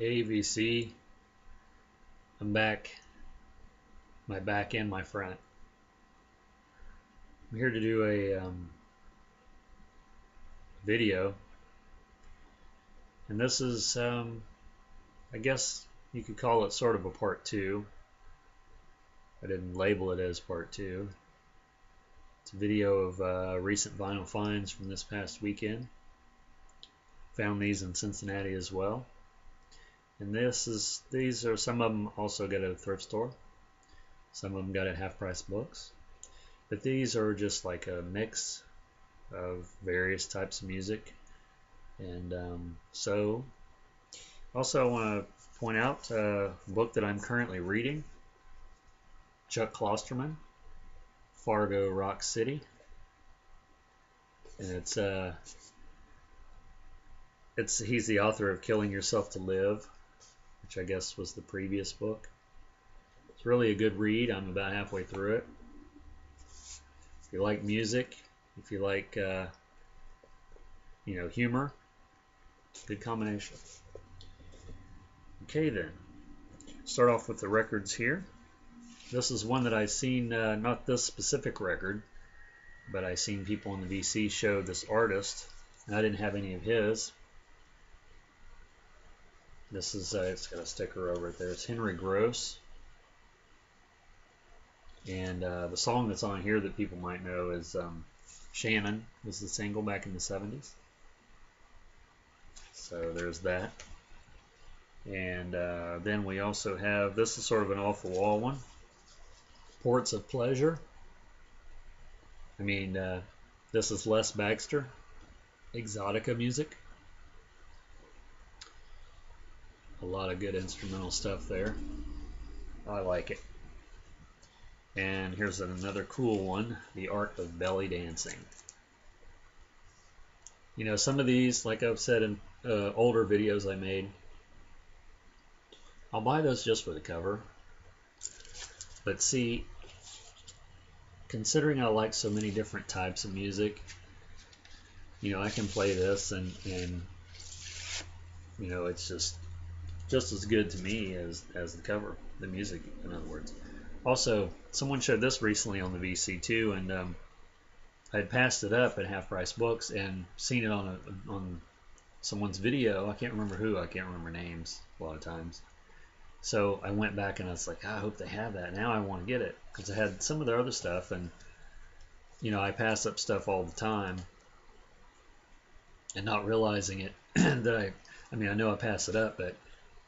Hey VC, I'm back. My back and my front. I'm here to do a video, and this is, I guess you could call it sort of a part two. I didn't label it as part two. It's a video of recent vinyl finds from this past weekend. Found these in Cincinnati as well. And these are some of them also got at a thrift store. Some of them got at half price books. But these are just like a mix of various types of music. And so also I want to point out a book that I'm currently reading, Chuck Klosterman, Fargo Rock City. And he's the author of Killing Yourself to Live, which I guess was the previous book. It's really a good read. I'm about halfway through it. If you like music, if you like humor, good combination. Okay then, start off with the records here. This is one that I've seen, not this specific record, but I've seen people in the VC show this artist, and I didn't have any of his. This is, it's got a sticker over it there. It's Henry Gross. And the song that's on here that people might know is Shannon was the single back in the 70s. So there's that. And then we also have, this is sort of an off-the-wall one, Ports of Pleasure. I mean, this is Les Baxter, Exotica music. A lot of good instrumental stuff there. I like it. And here's another cool one, The Art of Belly Dancing. You know, some of these, like I've said in older videos I made, I'll buy those just for the cover. But see, considering I like so many different types of music, you know, I can play this and you know, it's just as good to me as the cover, the music, in other words. Also, someone showed this recently on the VC too, and I had passed it up at Half Price Books and seen it on someone's video. I can't remember who. I can't remember names a lot of times. So I went back and I was like, I hope they have that. Now I want to get it because I had some of their other stuff, and you know, I pass up stuff all the time and not realizing it that I mean, I know I pass it up, but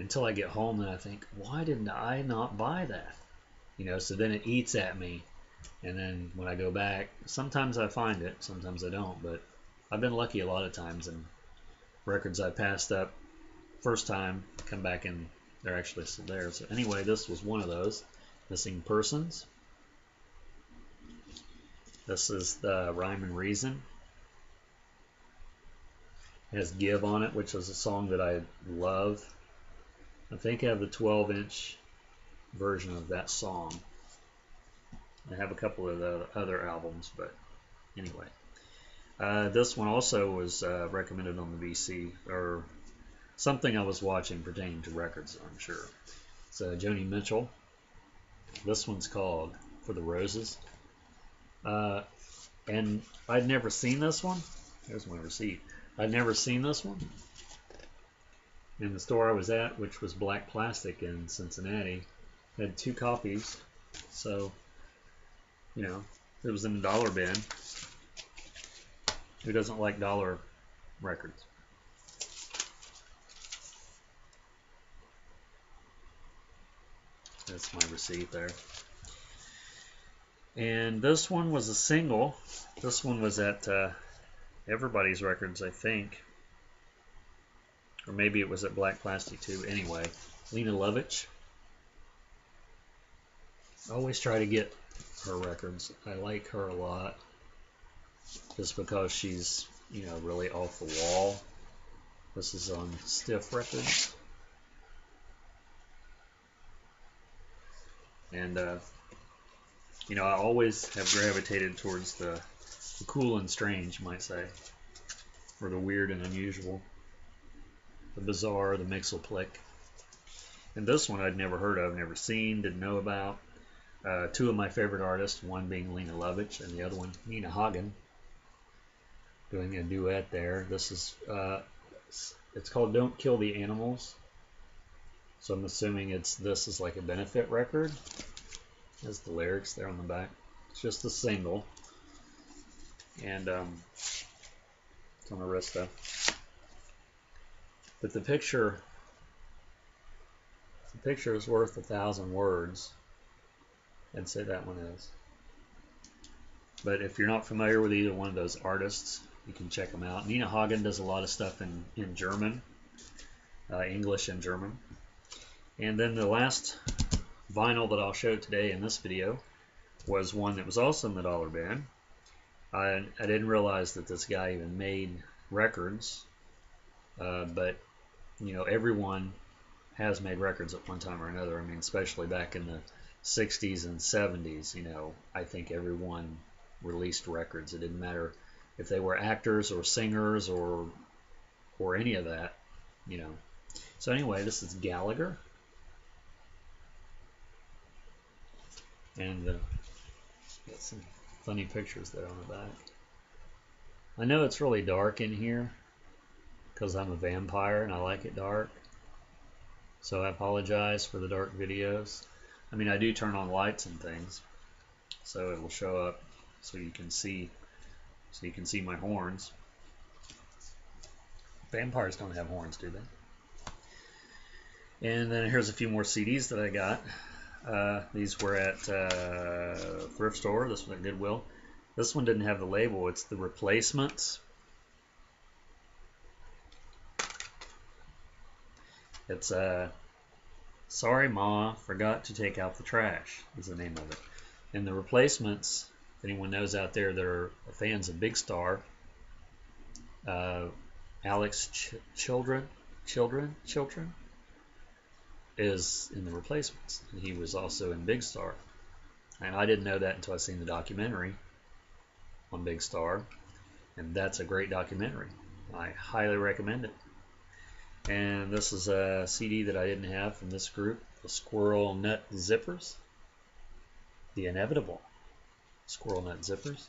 until I get home, then I think, why didn't I not buy that? You know, so then it eats at me. And then when I go back, sometimes I find it, sometimes I don't. But I've been lucky a lot of times, and records I passed up first time come back and they're actually still there. So anyway, this was one of those. Missing Persons. This is the Rhyme and Reason. It has Give on it, which is a song that I love. I think I have the 12-inch version of that song. I have a couple of the other albums, but anyway. This one also was recommended on the VC, or something I was watching pertaining to records, I'm sure. It's Joni Mitchell. This one's called For the Roses. And I'd never seen this one. There's my receipt. I'd never seen this one. In the store I was at, which was Black Plastic in Cincinnati, had 2 copies. So, you know, it was in the dollar bin. Who doesn't like dollar records? That's my receipt there. And this one was a single. This one was at Everybody's Records, I think. Or maybe it was at Black Plastic too. Anyway, Lena Lovitch. I always try to get her records. I like her a lot. Just because she's, you know, really off the wall. This is on Stiff Records. And, you know, I always have gravitated towards the cool and strange, you might say. Or the weird and unusual. The bizarre, the mixoplick. And this one I'd never heard of, never seen, didn't know about. Two of my favorite artists, one being Lena Lovitch and the other one Nina Hagen, doing a duet there. This is it's called "Don't Kill the Animals," so I'm assuming this is like a benefit record. There's the lyrics there on the back. It's just a single, and it's on Arista. But the picture is worth 1,000 words. I'd say that one is. But if you're not familiar with either one of those artists, you can check them out. Nina Hagen does a lot of stuff in German, English and German. And then the last vinyl that I'll show today in this video was one that was also in the dollar bin. I didn't realize that this guy even made records, but you know, everyone has made records at one time or another. I mean, especially back in the 60s and 70s, you know, I think everyone released records. It didn't matter if they were actors or singers or any of that, you know. So anyway, this is Gallagher, and got some funny pictures there on the back. I know it's really dark in here because I'm a vampire and I like it dark, so I apologize for the dark videos. I mean, I do turn on lights and things, so it will show up so you can see my horns. Vampires don't have horns, do they? And then here's a few more CDs that I got. These were at thrift store. This one at Goodwill. This one didn't have the label. It's the Replacements. It's Sorry Ma, Forgot to Take Out the Trash is the name of it. And the Replacements, if anyone knows out there that are fans of Big Star, Alex Children is in the Replacements. He was also in Big Star, and I didn't know that until I seen the documentary on Big Star, and that's a great documentary. I highly recommend it. And this is a CD that I didn't have from this group, the Squirrel Nut Zippers, The Inevitable Squirrel Nut Zippers.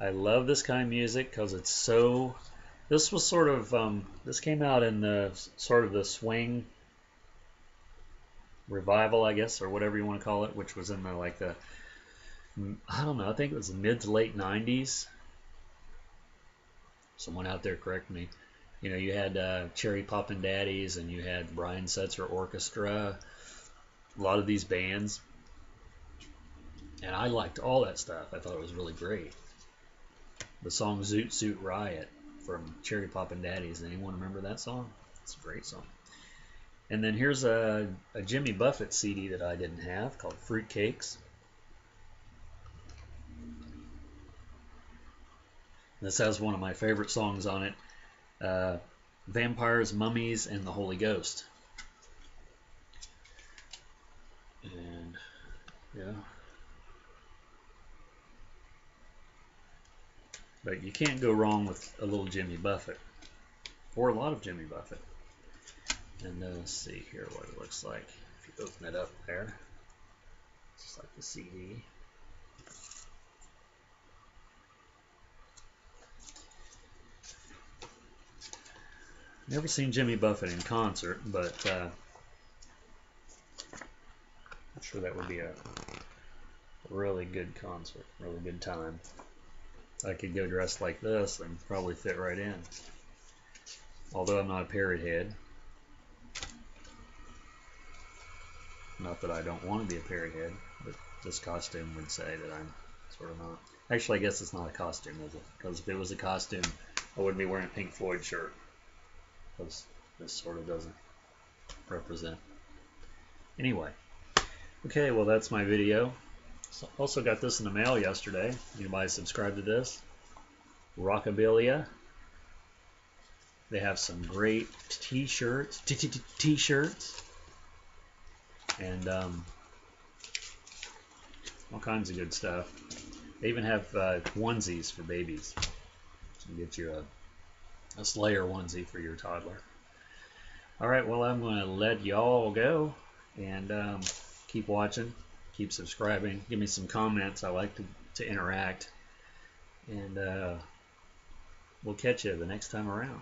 I love this kind of music because it's so. This was sort of this came out in the sort of the swing revival, I guess, or whatever you want to call it, which was in the like the, I don't know, I think it was the mid to late 90s. Someone out there correct me. You know, you had Cherry Poppin' Daddies, and you had Brian Setzer Orchestra, a lot of these bands, and I liked all that stuff. I thought it was really great. The song Zoot Suit Riot from Cherry Poppin' Daddies. Anyone remember that song? It's a great song. And then here's a Jimmy Buffett CD that I didn't have called Fruitcakes. This has one of my favorite songs on it, Vampires, Mummies, and the Holy Ghost. And yeah, but you can't go wrong with a little Jimmy Buffett, or a lot of Jimmy Buffett. And let's see here what it looks like. If you open it up there, just like the CD. Never seen Jimmy Buffett in concert, but I'm sure that would be a really good concert, really good time. I could go dressed like this and probably fit right in. Although I'm not a parrot head. Not that I don't want to be a parrot head, but this costume would say that I'm sort of not. Actually, I guess it's not a costume, is it? Because if it was a costume, I wouldn't be wearing a Pink Floyd shirt. Because this sort of doesn't represent. Anyway. Okay, well that's my video. So also got this in the mail yesterday. Anybody subscribe to this? Rockabilia. They have some great t-shirts. T-shirts. And all kinds of good stuff. They even have onesies for babies. So you get you a Slayer onesie for your toddler. All right, well, I'm going to let y'all go and keep watching, keep subscribing, give me some comments. I like to interact, and we'll catch you the next time around.